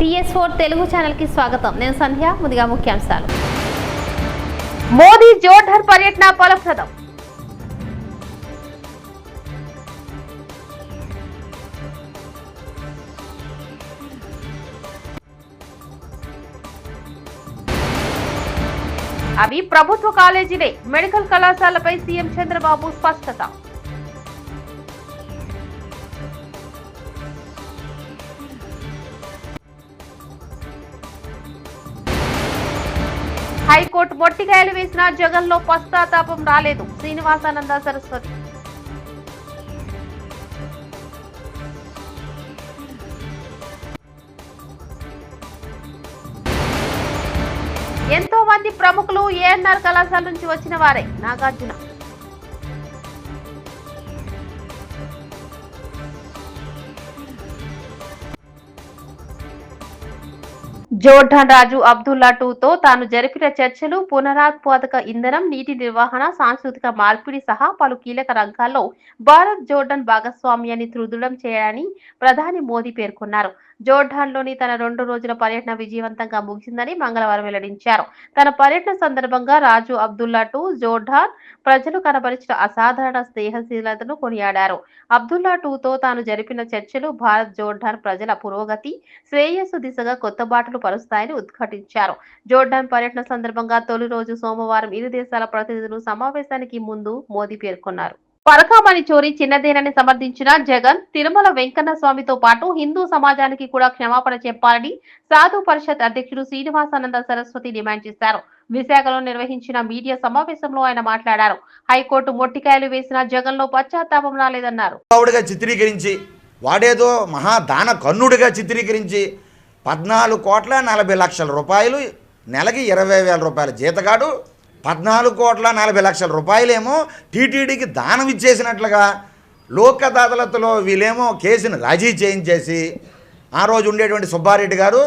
TS4 Telugu channel కి స్వాగతం. నేను సంధ్య. ముందుగా ముఖ్యాంశాలు. మోదీ జోర్డాన్ పర్యటన ఫలప్రదం. అవి ప్రభుత్వ కాలేజీలే. మెడికల్ కళాశాలపై సీఎం చంద్రబాబు స్పష్టత. హైకోర్టు మొట్టికాయలు వేసిన జగన్లో పశ్చాత్తాపం రాలేదు. శ్రీనివాసానంద సరస్వతి. ఎంతో మంది ప్రముఖులు ఏఎన్ఆర్ కళాశాల నుంచి వచ్చిన వారే. నాగార్జున. జోర్డాన్ రాజు అబ్దుల్లా టూతో తాను జరిపిన చర్చలు, పునరుత్పాదక ఇంధనం, నీటి నిర్వహణ, సాంస్కృతిక మార్పిడి సహా పలు కీలక రంగాల్లో భారత్ జోర్డాన్ భాగస్వామ్యాన్ని దృఢం చేయాలని ప్రధాని మోదీ పేర్కొన్నారు. జోర్డాన్లోని తన 2 రోజుల పర్యటన విజయవంతంగా ముగిసిందని మంగళవారం వెల్లడించారు. తన పర్యటన సందర్భంగా రాజు అబ్దుల్లా టూ జోర్డాన్ ప్రజలు కనబరిచిన అసాధారణ స్నేహశీలతను కొనియాడారు. అబ్దుల్లా టూతో తాను జరిపిన చర్చలు భారత్ జోర్డాన్ ప్రజల పురోగతి, శ్రేయస్సు దిశగా కొత్త బాటలు పరుస్తాయని ఉద్ఘాటించారు. జోర్డాన్ పర్యటన సందర్భంగా తొలి రోజు సోమవారం ఇరు దేశాల ప్రతినిధులు సమావేశానికి ముందు మోదీ పేర్కొన్నారు. పరకామణి చోరీ చిన్నదేనని సమర్థించిన జగన్, తిరుమల వెంకన్న స్వామితో పాటు హిందూ సమాజానికి కూడా క్షమాపణ చెప్పాలని సాధు పరిషత్ అధ్యక్షుడు శ్రీనివాసానంద సరస్వతి డిమాండ్ చేశారు. విశాఖలో నిర్వహించిన మీడియా సమావేశంలో ఆయన మాట్లాడారు. హైకోర్టు మొట్టికాయలు వేసిన జగన్లో పశ్చాత్తాపం రాలేదన్నారు. చిత్రీకరించి వాడేదో మహాదాన కన్నుడిగా చిత్రీకరించి 14,40,00,000 రూపాయలు, నెలకి 20,000 రూపాయల జీతగాడు 14,40,00,000 రూపాయలేమో టీటీడీకి దానం ఇచ్చేసినట్లుగా లోక్ అదాలత్లో వీళ్ళేమో కేసును రాజీ చేయించేసి, ఆ రోజు ఉండేటువంటి సుబ్బారెడ్డి గారు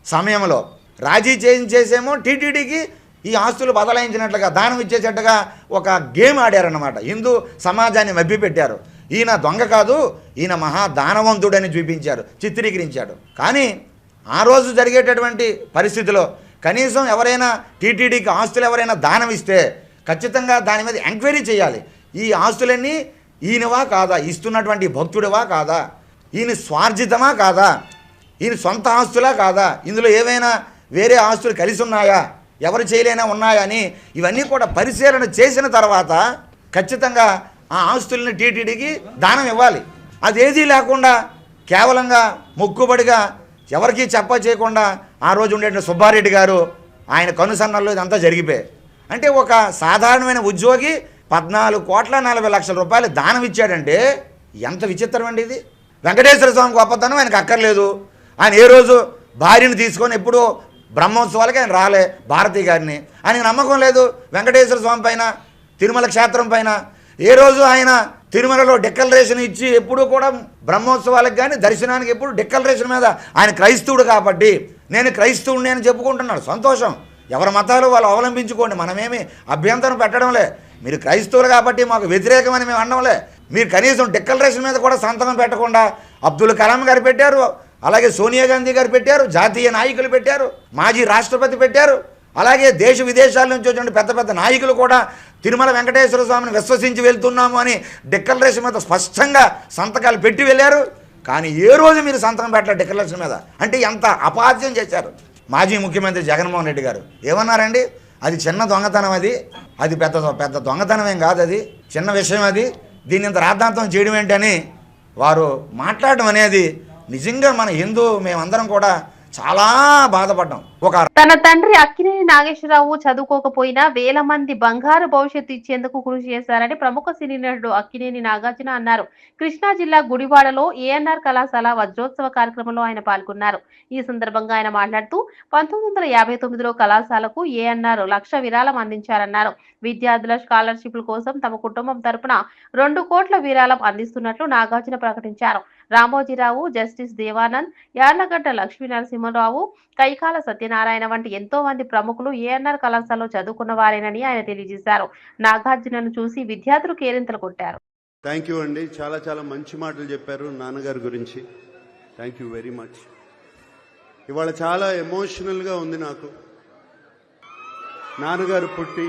సమయంలో రాజీ చేయించేసేమో టీటీడీకి ఈ ఆస్తులు బదలాయించినట్లుగా దానం ఇచ్చేసేట్టుగా ఒక గేమ్ ఆడారన్నమాట. హిందూ సమాజాన్ని మభ్యపెట్టారు. ఈయన దొంగ కాదు, ఈయన మహాదానవంతుడని చూపించారు, చిత్రీకరించాడు. కానీ ఆ రోజు జరిగేటటువంటి పరిస్థితిలో కనీసం ఎవరైనా టీటీడీకి ఆస్తులు ఎవరైనా దానం ఇస్తే ఖచ్చితంగా దాని మీద ఎంక్వైరీ చేయాలి. ఈ ఆస్తులన్నీ ఈయనవా కాదా, ఇస్తున్నటువంటి భక్తుడివా కాదా, ఈయన స్వార్జితమా కాదా, ఈయన సొంత ఆస్తులా కాదా, ఇందులో ఏవైనా వేరే ఆస్తులు కలిసి ఉన్నాయా, ఎవరు చేయలేనా ఉన్నాయా అని ఇవన్నీ కూడా పరిశీలన చేసిన తర్వాత ఖచ్చితంగా ఆ ఆస్తుల్ని టీటీడీకి దానం ఇవ్వాలి. అదేదీ లేకుండా కేవలంగా మొక్కుబడిగా ఎవరికీ చేయకుండా ఆ రోజు ఉండే సుబ్బారెడ్డి గారు ఆయన కనుసన్నల్లో ఇదంతా జరిగిపోయాయి. అంటే ఒక సాధారణమైన ఉద్యోగి 14,40,00,000 రూపాయలు దానం ఇచ్చాడంటే ఎంత విచిత్రం అండి ఇది. వెంకటేశ్వర స్వామి గొప్పతనం ఆయనకు అక్కర్లేదు. ఆయన ఏ రోజు భార్యను తీసుకొని ఎప్పుడూ బ్రహ్మోత్సవాలకి ఆయన రాలే, భారతి గారిని. ఆయనకు నమ్మకం లేదు వెంకటేశ్వర స్వామి పైన, తిరుమల క్షేత్రం పైన. ఏ రోజు ఆయన తిరుమలలో డిక్లరేషన్ ఇచ్చి ఎప్పుడు కూడా బ్రహ్మోత్సవాలకు కానీ దర్శనానికి ఎప్పుడు డిక్లరేషన్ మీద ఆయన క్రైస్తవుడు కాబట్టి నేను క్రైస్తవుడిని అని చెప్పుకుంటున్నాడు. సంతోషం, ఎవరి మతాలు వాళ్ళు అవలంబించుకోండి, మనమేమి అభ్యంతరం పెట్టడంలే. మీరు క్రైస్తవులు కాబట్టి మాకు వ్యతిరేకమని మేము అనడంలే. మీరు కనీసం డిక్లరేషన్ మీద కూడా సంతకం పెట్టకుండా అబ్దుల్ కలాం గారు పెట్టారు, అలాగే సోనియా గాంధీ గారు పెట్టారు, జాతీయ నాయకులు పెట్టారు, మాజీ రాష్ట్రపతి పెట్టారు, అలాగే దేశ విదేశాల నుంచి వచ్చిన పెద్ద పెద్ద నాయకులు కూడా తిరుమల వెంకటేశ్వర స్వామిని విశ్వసించి వెళ్తున్నాము అని డిక్లరేషన్ మీద స్పష్టంగా సంతకాలు పెట్టి వెళ్ళారు. కానీ ఏ రోజు మీరు సంతకం పెట్టారు డిక్లరేషన్ మీద అంటే ఎంత అపార్థ్యం చేశారు. మాజీ ముఖ్యమంత్రి జగన్మోహన్ రెడ్డి గారు ఏమన్నారండి, అది చిన్న దొంగతనం, అది పెద్ద దొంగతనం ఏం కాదు, అది చిన్న విషయం, అది దీన్ని ఇంత రాద్ధాంతం చేయడం ఏంటని వారు మాట్లాడడం అనేది నిజంగా మన హిందూ మేమందరం కూడా చాలా బాధపడ్డాం. తన తండ్రి అక్కినేని నాగేశ్వరరావు చదువుకోకపోయినా వేల మంది బంగారు భవిష్యత్తు ఇచ్చేందుకు కృషి చేశారని ప్రముఖ సినీ నటుడు అక్కినేని నాగార్జున అన్నారు. కృష్ణా జిల్లా గుడివాడలో ఏఎన్ఆర్ కళాశాల వజ్రోత్సవ కార్యక్రమంలో ఆయన పాల్గొన్నారు. ఈ సందర్భంగా ఆయన మాట్లాడుతూ 1959లో కళాశాలకు ఏఎన్ఆర్ 1,00,000 విరాళం అందించారన్నారు. విద్యార్థుల స్కాలర్షిప్ల కోసం తమ కుటుంబం తరపున 2 కోట్ల విరాళం అందిస్తున్నట్లు నాగార్జున ప్రకటించారు. రామోజీరావు, జస్టిస్ దేవానంద్, యార్లగడ్డ లక్ష్మీ నరసింహరావు, కైకాల సత్యనారాయణ వంటి ఎంతో మంది ప్రముఖులు ఏఎన్ఆర్ కళాశాలలో చదువుకున్న వారేనని ఆయన తెలియజేశారు. నాగార్జునను చూసి విద్యార్థులు కేరింతలు కొట్టారు. థ్యాంక్ యూ అండి, చాలా చాలా మంచి మాటలు చెప్పారు నాన్నగారి గురించి. Thank you very much. ఇవాళ చాలా ఎమోషనల్గా ఉంది నాకు. నాన్నగారు పుట్టి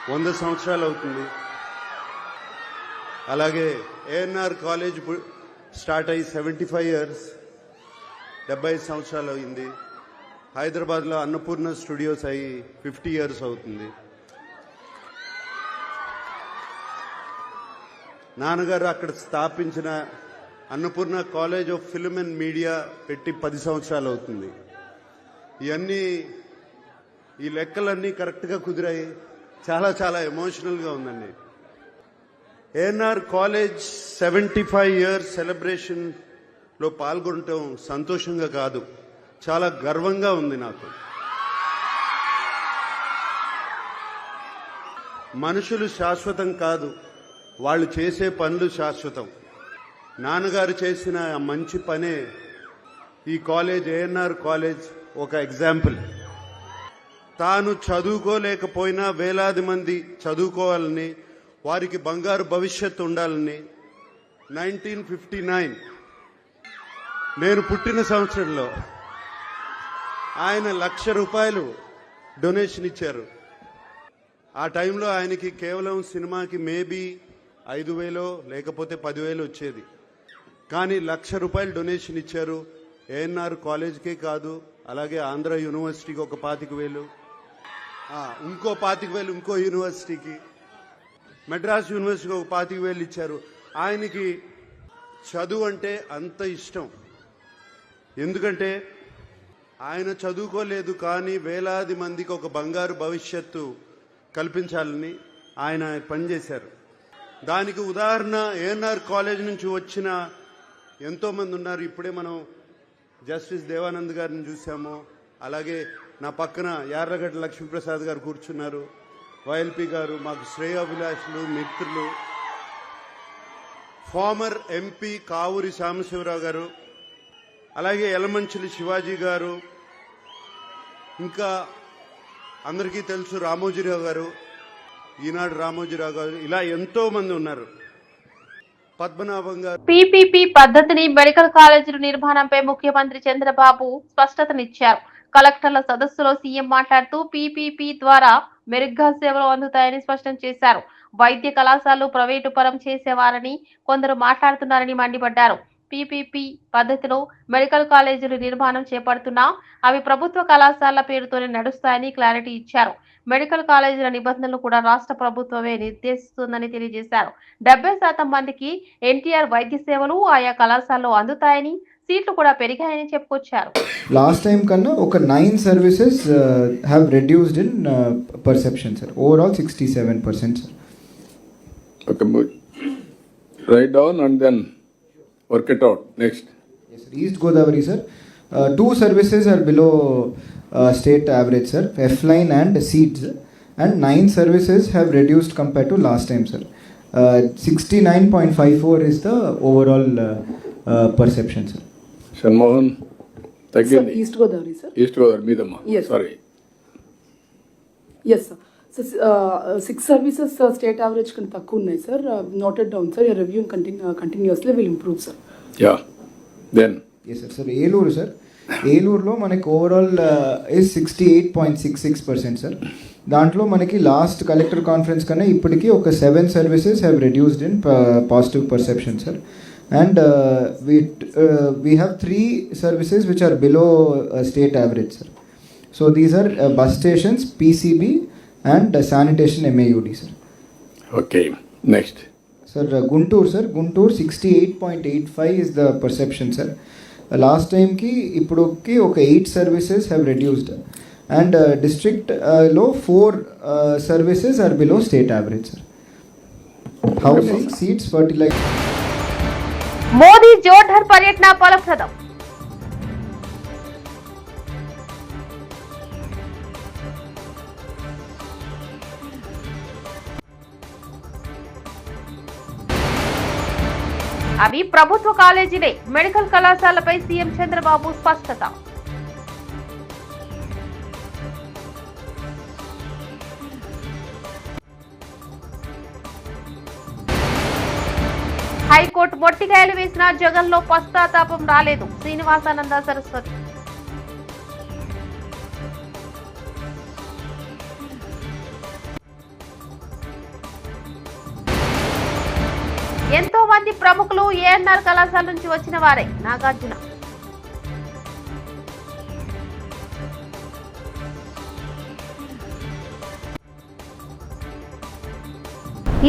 100 సంవత్సరాలు అవుతుంది. అలాగే ఏఎన్ఆర్ కాలేజ్ స్టార్ట్ అయ్యి 75 ఇయర్స్, 75 సంవత్సరాలు అయింది. హైదరాబాద్లో అన్నపూర్ణ స్టూడియోస్ అయ్యి 50 ఇయర్స్ అవుతుంది. నాన్నగారు అక్కడ స్థాపించిన Annapurna college of film and media పెట్టి 10 సంవత్సరాలు అవుతుంది. ఇవన్నీ ఈ లెక్కలన్నీ కరెక్ట్గా కుదిరాయి. చాలా చాలా ఎమోషనల్గా ఉందండి. ఏఎన్ఆర్ కాలేజ్ 75 ఇయర్స్ సెలబ్రేషన్లో పాల్గొనటం సంతోషంగా కాదు, చాలా గర్వంగా ఉంది నాకు. మనుషులు శాశ్వతం కాదు, వాళ్ళు చేసే పనులు శాశ్వతం. నాన్నగారు చేసిన మంచి పనే ఈ కాలేజ్, ఏఎన్ఆర్ కాలేజ్ ఒక ఎగ్జాంపుల్. తాను చదువుకోలేకపోయినా వేలాది మంది చదువుకోవాలని, వారికి బంగారు భవిష్యత్తు ఉండాలని 1959 నేను పుట్టిన సంవత్సరంలో ఆయన ₹1,00,000 డొనేషన్ ఇచ్చారు. ఆ టైంలో ఆయనకి కేవలం సినిమాకి మేబీ 5,000 లేకపోతే 10,000 వచ్చేది. కానీ ₹1,00,000 డొనేషన్ ఇచ్చారు. ఏఎన్ఆర్ కాలేజ్కే కాదు, అలాగే ఆంధ్ర యూనివర్సిటీకి ఒక 25,000, ఇంకో 25,000 ఇంకో యూనివర్సిటీకి, మెడ్రాస్ యూనివర్సిటీకి ఒక 25,000 ఇచ్చారు. ఆయనకి చదువు అంటే అంత ఇష్టం. ఎందుకంటే ఆయన చదువుకోలేదు, కానీ వేలాది మందికి ఒక బంగారు భవిష్యత్తు కల్పించాలని ఆయన పనిచేశారు. దానికి ఉదాహరణ ఏఎన్ఆర్ కాలేజ్ నుంచి వచ్చిన ఎంతోమంది ఉన్నారు. ఇప్పుడే మనం జస్టిస్ దేవానంద్ గారిని చూసాము. అలాగే నా పక్కన యార్లగడ్డ లక్ష్మీప్రసాద్ గారు కూర్చున్నారు, వైఎల్పి గారు, మాకు శ్రేయోభిలాషులు, మిత్రులు. ఫార్మర్ ఎంపీ కావూరి సాంబశివరావు గారు, అలాగే యలమంచిలి శివాజీ గారు, ఇంకా అందరికీ తెలుసు రామోజీరావు గారు, ఈనాడు రామోజీరావు గారు, ఇలా ఎంతో మంది ఉన్నారు. పద్మనాభం గారు. పీపీపీ పద్ధతిని మెడికల్ కాలేజీల నిర్మాణంపై ముఖ్యమంత్రి చంద్రబాబు స్పష్టతనిచ్చారు. కలెక్టర్ల సదస్సులో సీఎం మాట్లాడుతూ పీపీపీ ద్వారా మెరుగ్గా సేవలు అందుతాయని స్పష్టం చేశారు. వైద్య కళాశాలలు ప్రైవేటు పరం చేసేవారని కొందరు మాట్లాడుతున్నారని మండిపడ్డారు. పీపీపీ పద్ధతిలో మెడికల్ కాలేజీలు నిర్మాణం చేపడుతున్నా అవి ప్రభుత్వ కళాశాలల పేరుతోనే నడుస్తాయని క్లారిటీ ఇచ్చారు. మెడికల్ కాలేజీల నిబంధనలు కూడా రాష్ట్ర ప్రభుత్వమే నిర్దేశిస్తుందని తెలియజేశారు. 70% మందికి ఎన్టీఆర్ వైద్య సేవలు ఆయా కళాశాలలో అందుతాయని, సీట్లు కూడా పెరిగాయని చెప్పుకొచ్చారు. లాస్ట్ టైం కన్నా ఒక 9 services have reduced in perception sir. Overall 67% sir. Okay, write down and then work it out. Next. Yes, sir. East Godavari sir, 2 services are below state average sir, F-line and seeds, and 9 services have reduced compared to last time sir. 69.54 is the overall perception sir. Shanmohan, Sir, East Godavari, sir. East Godavari, Midamma. Yes. Sorry. Yes, sir. So, 6 services state average kan takku unnai, sir. Noted down, sir. Your review continuously will improve, sir. Yeah. Then. Yes sir. Sir, Eluru sir. ఏలూరులో మనకి overall is 68.66% sir. దాంట్లో మనకి last collector conference కన్నా ఇప్పటికీ ఒక 7 services have reduced in positive perception sir. And we have 3 services which are below state average sir. So these are bus stations, PCB and sanitation MAUD sir. Okay. Next. Sir, Guntur sir, Guntur 68.85 is the perception sir. Last time ki ipudoki oka 8 services have reduced, and district low 4 services are below state average sir. Housing, seats, fertilizer. Modi Jordan పర్యటన ఫలప్రదం. అవి ప్రభుత్వ కాలేజీలే. Medical కళాశాలపై CM Chandrababu స్పష్టత. High court మొట్టికాయలు వేసిన జగన్లో పశ్చాత్తాపం రాలేదు. శ్రీనివాసానంద సరస్వతి. మంది ప్రముఖులు ఏఎన్ఆర్ కళాశాల నుంచి వచ్చిన వారే. నాగార్జున.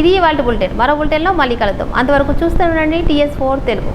ఇది ఇవాల్టి బులెటిన్. మరో బులెటిన్లో మళ్ళీ కలుద్దాం. అంతవరకు చూస్తూనే ఉండండి TS4 తెలుగు.